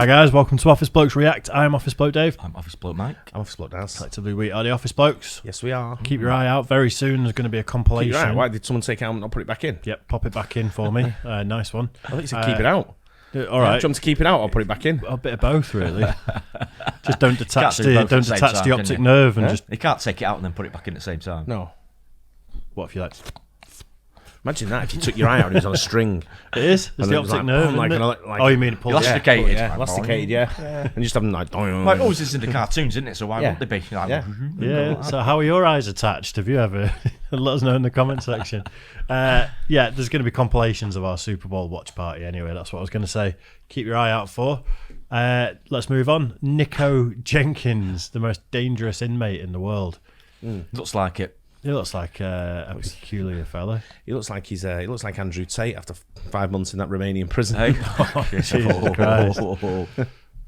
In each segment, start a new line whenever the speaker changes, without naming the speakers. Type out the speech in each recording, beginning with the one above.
Hi guys, welcome to Office Blokes React. I'm Office Bloke Dave.
I'm Office Bloke Mike.
I'm Office Bloke Daz.
Collectively, we are the Office Blokes.
Yes, we are.
Keep your eye out. Very soon, there's going to be a compilation.
Keep your eye out. Why did someone take it out and not put it back in?
Yep, pop it back in for me. Nice one.
I thought you said keep it out.
All right.
Do you want to keep it out or put it back in?
A bit of both, really. Just don't detach
do both
the
at the same time,
the optic
can you?
nerve and
Huh?
just.
You can't take it out and then put it back in at the same time.
No.
What if you like?
Imagine that if you took your eye out and it was on a string.
It is. It's
And
the
it was
optic
like,
nerve.
boom, like
isn't it?
an like-
Oh, you mean pull?
Elasticated.
Yeah, elasticated, yeah. And just having like...
Like always is in the cartoons, isn't it? So why
Yeah.
wouldn't they be? Like,
Yeah.
Yeah. So how are your eyes attached? Have you ever? Let us know in the comment section. Yeah, there's going to be compilations of our Super Bowl watch party. Anyway, that's what I was going to say. Keep your eye out for. Let's move on. Nikko Jenkins, the most dangerous inmate in the world.
Looks like it.
He looks like a peculiar fella.
He looks like he looks like Andrew Tate after 5 months in that Romanian prison.
Hey.
Jesus Christ.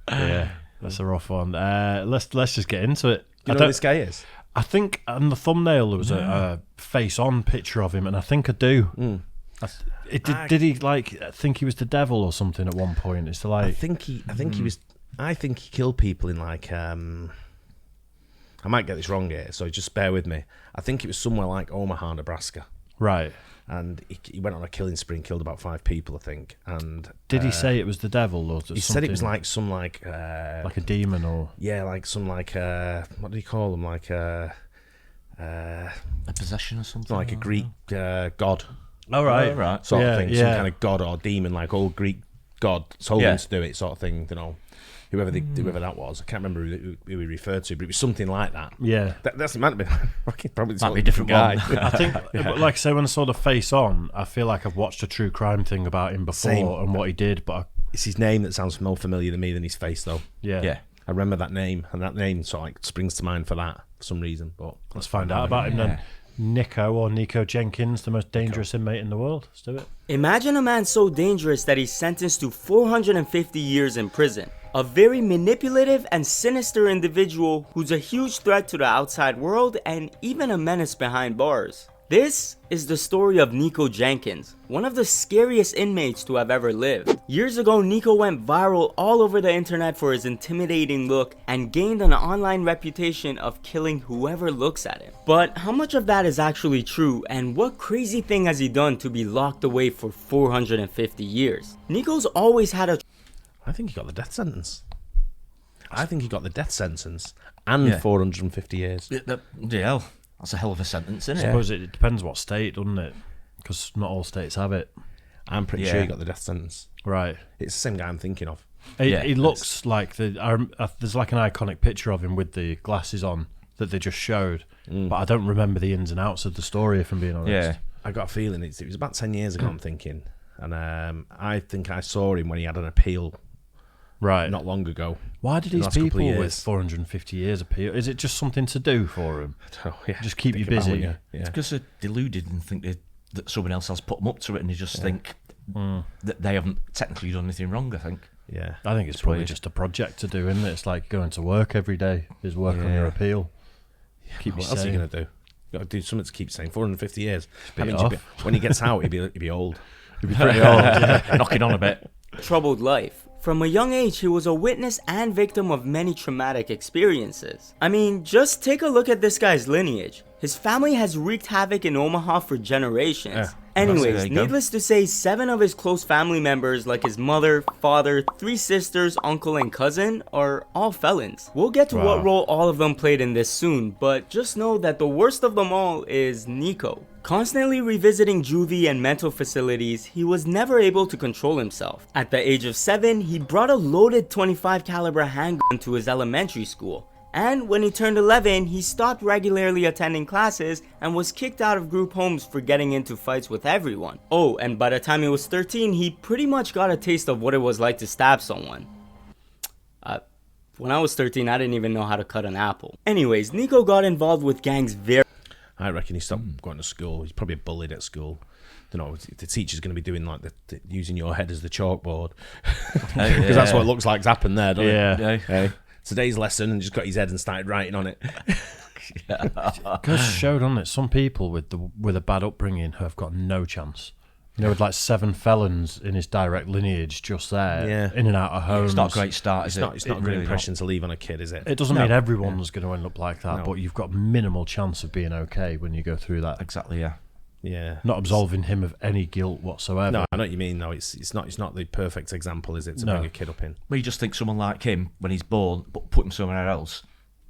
Yeah, that's a rough one. Let's just get into it.
Do you know who this guy is?
I think on the thumbnail there was a face-on picture of him, and I think I do. Did he like think he was the devil or something at one point? It's like
I think he killed people in like I might get this wrong here, so just bear with me. I think it was somewhere like Omaha, Nebraska.
right.
And he went on a killing spree and killed about 5 people, I think. And
Did he say it was the devil or
he said it was like some like
a demon or
like some like what do you call them, like
A possession or something?
like a Greek god
all right,
Oh, right.
sort
Yeah,
of thing,
yeah.
some kind of god or demon, like old Greek god told
Yeah.
him to do it, sort of thing. You know, whoever that was, I can't remember who he referred to, but it was something like that.
yeah.
That's might be probably
Might be a different
guy.
one.
I think, but like I say, when I saw the face on, I feel like I've watched a true crime thing about him before
Same.
and what he did. But
It's his name that sounds more familiar to me than his face, though.
Yeah.
I remember that name, and that name sort of like springs to mind for that for some reason. But
let's find out about him then. Nikko Jenkins, the most dangerous inmate in the world. Let's do it.
Imagine a man so dangerous that he's sentenced to 450 years in prison. A very manipulative and sinister individual who's a huge threat to the outside world and even a menace behind bars. This is the story of Nikko Jenkins, one of the scariest inmates to have ever lived. Years ago, Nico went viral all over the internet for his intimidating look and gained an online reputation of killing whoever looks at him. But how much of that is actually true, and what crazy thing has he done to be locked away for 450 years? Nico's always had a
I think he got the death sentence. I think he got the death sentence and 450 years.
Yeah, that's a hell of a sentence, isn't
I
it?
suppose it depends what state, doesn't it? Because not all states have it.
I'm pretty sure he got the death sentence.
Right.
It's the same guy I'm thinking of.
He looks like there's like an iconic picture of him with the glasses on that they just showed, but I don't remember the ins and outs of the story, if I'm being honest.
Yeah.
I got a feeling it was about 10 years ago, I'm thinking. And I think I saw him when he had an appeal
Right.
not long ago.
Why did
in
these
the last couple of
people with
years.
450 years appeal? Is it just something to do for him?
Oh, yeah.
Just keep you
Think about
busy.
it, yeah.
Because they're deluded and think that someone else has put them up to it, and they just think that they haven't technically done anything wrong, I think.
Yeah.
I think it's probably
weird.
just a project to do, isn't it? It's like going to work every day is work on your appeal. Keep you
What else are you
sane.
going to do? Got to do something to keep saying 450 years. That
it
means
off.
when he gets out, he'd be old.
You'd be pretty old. Yeah.
Knocking on a bit.
troubled life. From a young age, he was a witness and victim of many traumatic experiences. I mean, just take a look at this guy's lineage. His family has wreaked havoc in Omaha for generations.
there
Anyways,
you go.
needless to say, 7 of his close family members, like his mother, father, 3 sisters, uncle, and cousin, are all felons. We'll get to what role all of them played in this soon, but just know that the worst of them all is Nico. Constantly revisiting juvie and mental facilities, he was never able to control himself. At the age of 7, he brought a loaded .25 caliber handgun to his elementary school. And when he turned 11, he stopped regularly attending classes and was kicked out of group homes for getting into fights with everyone. Oh, and by the time he was 13, he pretty much got a taste of what it was like to stab someone. When I was 13, I didn't even know how to cut an apple. Anyways, Nico got involved with gangs very
I reckon he stopped going to school. He's probably bullied at school. Don't know. The teacher's going to be doing like using your head as the chalkboard because that's what it looks like's happened there, doesn't it?
Yeah.
Hey, today's lesson, and just got his head and started writing on it.
Goes to show, doesn't it? Some people with a bad upbringing have got no chance. You know, with like 7 felons in his direct lineage just there, in and out of homes.
It's not a great start, is it?
It's not a good impression to leave on a kid, is it?
It doesn't mean everyone's going to end up like that, but you've got minimal chance of being okay when you go through that.
Exactly, yeah.
Yeah.
Not absolving him of any guilt whatsoever.
No, I know what you mean. No, it's not the perfect example, is it, to bring a kid up in?
Well, you just think someone like him, when he's born, but put him somewhere else,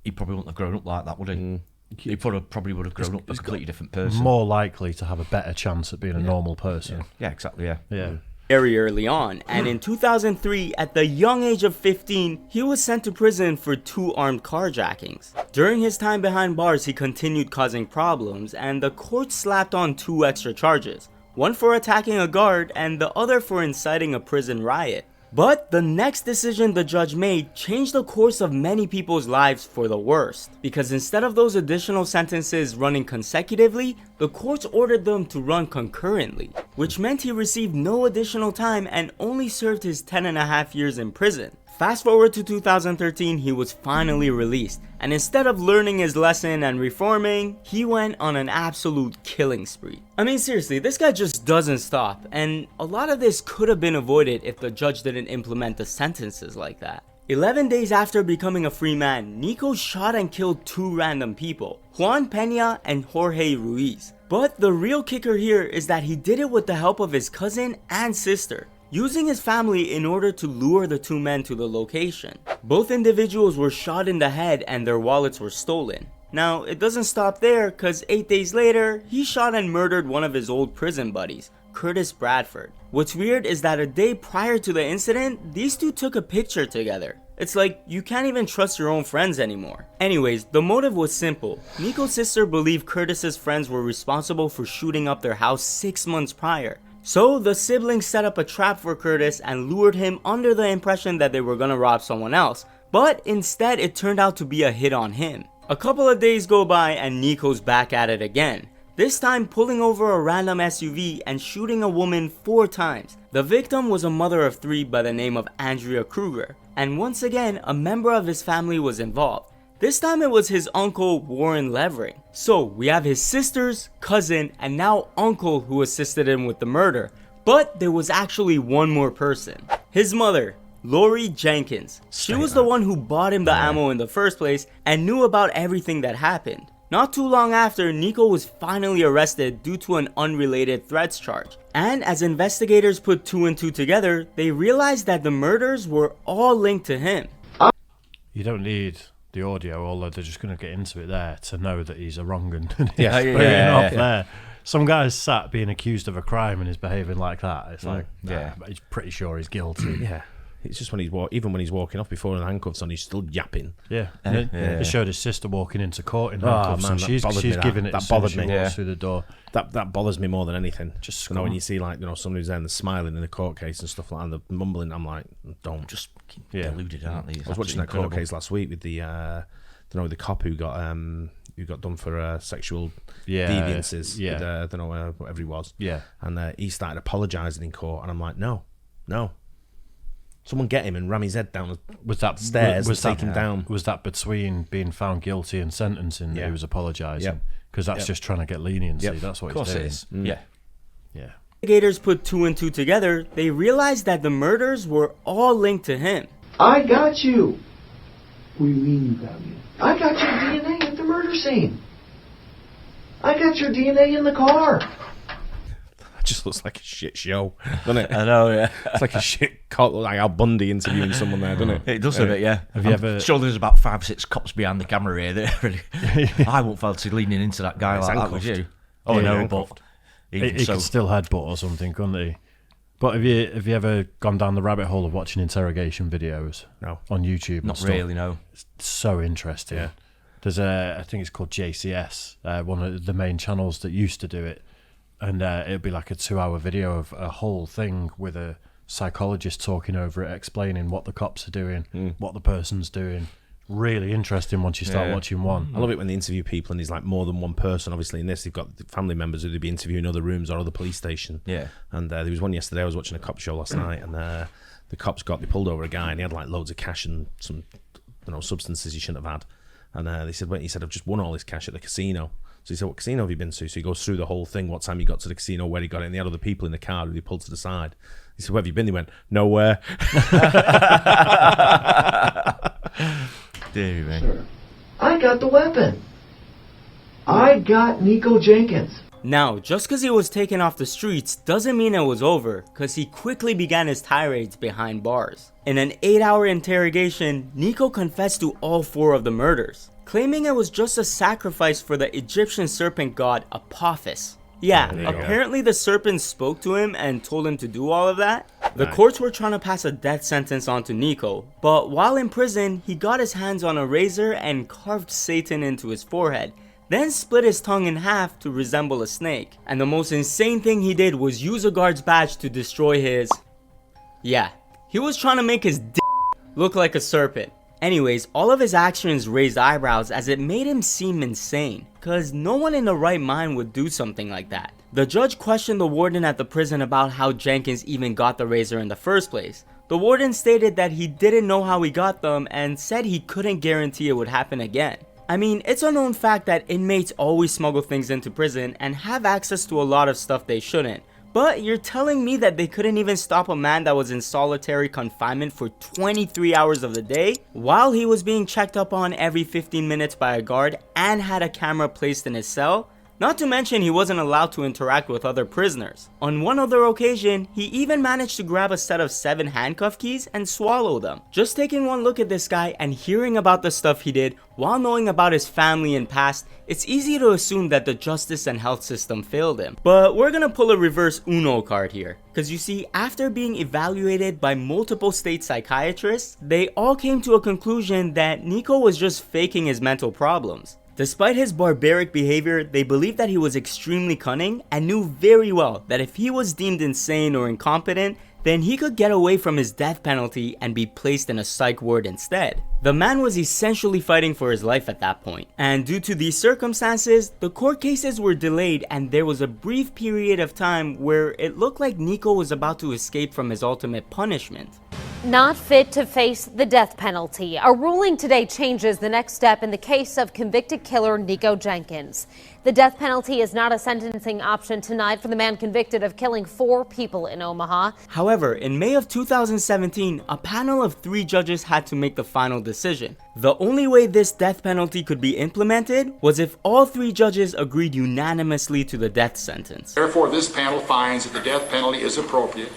he probably wouldn't have grown up like that, would he? He probably would have grown up as a completely different person.
More likely to have a better chance at being a normal person.
Yeah, exactly, yeah.
Very early on, and in 2003, at the young age of 15, he was sent to prison for 2 armed carjackings. During his time behind bars, he continued causing problems, and the court slapped on 2 extra charges, one for attacking a guard and the other for inciting a prison riot. But the next decision the judge made changed the course of many people's lives for the worst, because instead of those additional sentences running consecutively, the courts ordered them to run concurrently, which meant he received no additional time and only served his 10.5 years in prison. Fast forward to 2013, he was finally released, and instead of learning his lesson and reforming, he went on an absolute killing spree. I mean, seriously, this guy just doesn't stop, and a lot of this could have been avoided if the judge didn't implement the sentences like that. 11 days after becoming a free man, Nico shot and killed 2 random people, Juan Peña and Jorge Ruiz. But the real kicker here is that he did it with the help of his cousin and sister, using his family in order to lure the 2 men to the location. Both individuals were shot in the head and their wallets were stolen. Now, it doesn't stop there, cause 8 days later, he shot and murdered one of his old prison buddies, Curtis Bradford. What's weird is that a day prior to the incident, these 2 took a picture together. It's like, you can't even trust your own friends anymore. Anyways, the motive was simple. Nico's sister believed Curtis's friends were responsible for shooting up their house 6 months prior. So the siblings set up a trap for Curtis and lured him under the impression that they were gonna rob someone else, but instead it turned out to be a hit on him. A couple of days go by and Nico's back at it again, this time pulling over a random SUV and shooting a woman 4 times. The victim was a mother of 3 by the name of Andrea Kruger, and once again a member of his family was involved. This time it was his uncle Warren Levering. So we have his sisters, cousin, and now uncle who assisted him with the murder. But there was actually one more person. His mother, Nikko Jenkins. She was the one who bought him the ammo in the first place and knew about everything that happened. Not too long after, Nico was finally arrested due to an unrelated threats charge. And as investigators put 2 and 2 together, they realized that the murders were all linked to him.
You don't need the audio, although they're just going to get into it there to know that he's a wrong un. There. Some guy's sat being accused of a crime and is behaving like that. It's like, he's pretty sure he's guilty.
It's just when even when he's walking off before the handcuffs on, he's still yapping.
He showed his sister walking into court in handcuffs, and she's giving it. That bothered me. Walks through the door.
That bothers me more than anything. Just when you see someone who's there and they're smiling in the court case and stuff like that, and they're mumbling, I'm like, don't.
Just deluded, aren't they?
I was watching that court case last week with the the cop who got done for sexual deviances. With, whatever he was. And he started apologising in court, and I'm like, no. Someone get him and ram his head down stairs and take him down.
Was that between being found guilty and sentencing that he was apologising? Because that's just trying to get leniency. That's what he's doing.
Of course it is.
Investigators put 2 and 2 together. They realized that the murders were all linked to him.
I got you. What do you mean you got me? I got your DNA at the murder scene. I got your DNA in the car.
It just looks like a shit show, doesn't it?
I know, yeah.
It's like a shit cop, like Al Bundy interviewing someone there, doesn't it?
It does a bit, yeah.
Have you ever?
Sure, there's about 5 or 6 cops behind the camera here. That really, I won't fancy leaning into that guy like that, would you? Oh no, but
he could still headbutt or something, couldn't he? But have you ever gone down the rabbit hole of watching interrogation videos?
No.
On YouTube?
Not really, no.
It's so interesting. Yeah. There's I think it's called JCS, one of the main channels that used to do it. And it'd be like a 2-hour video of a whole thing with a psychologist talking over it, explaining what the cops are doing, what the person's doing. Really interesting once you start watching one.
I love it when they interview people and there's like more than one person. Obviously in this, they've got family members who they'd be interviewing in other rooms or other police station.
Yeah.
And there was one yesterday, I was watching a cop show last night, and the cops they pulled over a guy and he had like loads of cash and some substances he shouldn't have had. And he said, I've just won all this cash at the casino. So he said, what casino have you been to? So he goes through the whole thing, what time he got to the casino, where he got it, and he had other people in the car who he pulled to the side. He said, where have you been? He went, nowhere.
Dear me.
Sir, I got the weapon. I got Nikko Jenkins.
Now, just because he was taken off the streets doesn't mean it was over, because he quickly began his tirades behind bars. In an 8-hour interrogation, Nico confessed to all 4 of the murders, claiming it was just a sacrifice for the Egyptian serpent god Apophis. Yeah, apparently the serpent spoke to him and told him to do all of that. The courts were trying to pass a death sentence onto Nico, but while in prison, he got his hands on a razor and carved Satan into his forehead, then split his tongue in half to resemble a snake. And the most insane thing he did was use a guard's badge to destroy his... Yeah, he was trying to make his look like a serpent. Anyways, all of his actions raised eyebrows as it made him seem insane, cause no one in the right mind would do something like that. The judge questioned the warden at the prison about how Jenkins even got the razor in the first place. The warden stated that he didn't know how he got them and said he couldn't guarantee it would happen again. I mean, it's a known fact that inmates always smuggle things into prison and have access to a lot of stuff they shouldn't. But you're telling me that they couldn't even stop a man that was in solitary confinement for 23 hours of the day while he was being checked up on every 15 minutes by a guard and had a camera placed in his cell? Not to mention he wasn't allowed to interact with other prisoners. On one other occasion, he even managed to grab a set of 7 handcuff keys and swallow them. Just taking one look at this guy and hearing about the stuff he did while knowing about his family and past, it's easy to assume that the justice and health system failed him. But we're gonna pull a reverse Uno card here. Cause you see, after being evaluated by multiple state psychiatrists, they all came to a conclusion that Nico was just faking his mental problems. Despite his barbaric behavior, they believed that he was extremely cunning and knew very well that if he was deemed insane or incompetent, then he could get away from his death penalty and be placed in a psych ward instead. The man was essentially fighting for his life at that point, and due to these circumstances, the court cases were delayed and there was a brief period of time where it looked like Nico was about to escape from his ultimate punishment.
Not fit to face the death penalty. A ruling today changes the next step in the case of convicted killer Nikko Jenkins. The death penalty is not a sentencing option tonight for the man convicted of killing 4 people in Omaha.
However, in May of 2017, a panel of 3 judges had to make the final decision. The only way this death penalty could be implemented was if all 3 judges agreed unanimously to the death sentence.
Therefore, this panel finds that the death penalty is appropriate,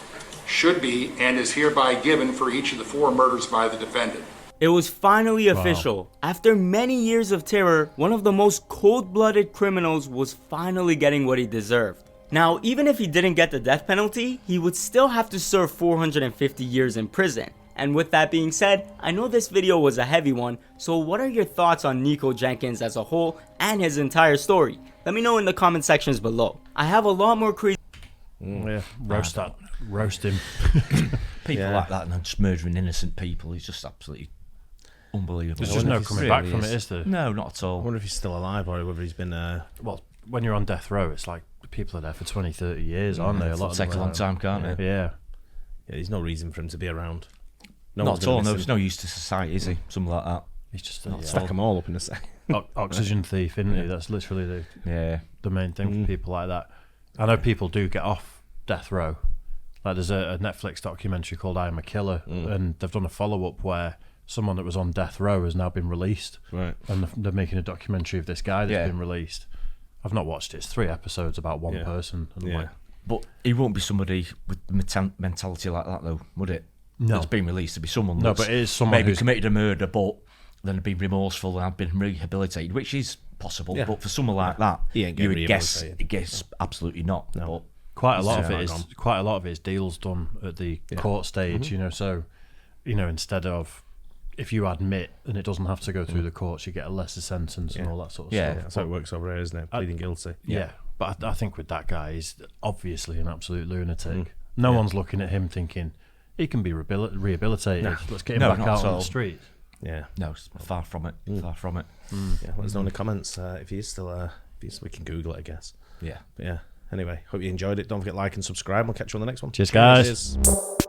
should be, and is hereby given for each of the 4 murders by the defendant.
It was finally official. After many years of terror, one of the most cold-blooded criminals was finally getting what he deserved. Now, even if he didn't get the death penalty, he would still have to serve 450 years in prison. And with that being said, I know this video was a heavy one, so what are your thoughts on Nikko Jenkins as a whole and his entire story? Let me know in the comment sections below. I have a lot more crazy...
Yeah, roast him.
People like that and just murdering innocent people is just absolutely unbelievable.
There's just no coming back from it, is there?
No, not at all.
I wonder if he's still alive or whether he's been...
Well, when you're on death row, it's like people are there for 20, 30 years, aren't they? A lot of them
takes a long time, can't it?
Yeah.
There's no reason for him to be around.
Not at all. No, there's no use to society, is he? Something like that.
He's just
stack them all up in the same.
Oxygen thief, isn't he? That's literally the main thing for people like that. I know people do get off death row. Like there's a Netflix documentary called I Am a Killer, and they've done a follow-up where someone that was on death row has now been released. Right. And they're making a documentary of this guy that's been released. I've not watched it. It's 3 episodes about one person. And
but he won't be somebody with mentality like that, though, would it?
No.
That's been released. It'd be someone
but it is someone
maybe
who's
committed a murder, but then been remorseful and have been rehabilitated, which is possible. But for someone like that, you would guess absolutely not. No. But
quite a lot of it is deals done at the court stage, you know. So, you know, instead of if you admit and it doesn't have to go through the courts, you get a lesser sentence and all that sort of stuff.
Yeah, that's how it works over here, isn't it? Pleading guilty.
Yeah, but I think with that guy, he's obviously an absolute lunatic. No one's looking at him thinking he can be rehabilitated. No. Let's get him back out on the street.
Yeah,
no, far from it. Far from it.
Yeah, let us know in the comments if he's still. We can Google it, I guess.
Yeah,
but yeah. Anyway, hope you enjoyed it. Don't forget to like and subscribe. We'll catch you on the next one.
Cheers, guys. Cheers.